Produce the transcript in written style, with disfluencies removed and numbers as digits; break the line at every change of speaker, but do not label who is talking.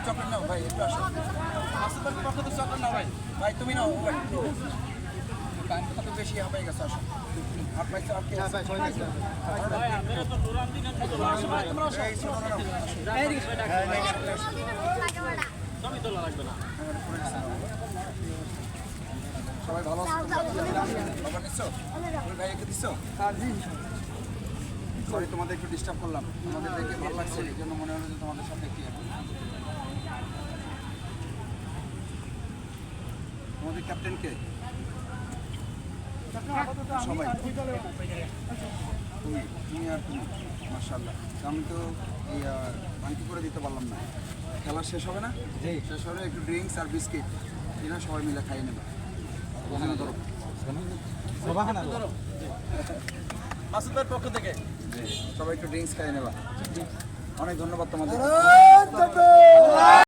Chocolate নাও ভাই, একটু আসো। চকলেট নাও ভাই, ভাই তুমি নাও কত বেশি হাঁপাই গেছে। আসো হাত পাইছো আর কি সবাই ভালো নিচ্ছ ভাইকে দিচ্ছ? সরি তোমাদের একটু ডিস্টার্ব করলাম, তোমাদের দেখে ভালো লাগছে এই জন্য মনে হলো যে তোমাদের সাথে একটু তোমাদের ক্যাপ্টেনকে সবাই তুমি আর তুমি মাশাআল্লাহ। আমি তো এই বাকি করে দিতে পারলাম না। খেলা শেষ হবে না? শেষ হলে একটু ড্রিঙ্কস আর বিস্কিট কিনা সবাই মিলে খাইয়ে নেবে। মাসুদের পক্ষ থেকে সবাই একটু ড্রিঙ্কস খাইয়ে নেবা। অনেক ধন্যবাদ তোমাদের।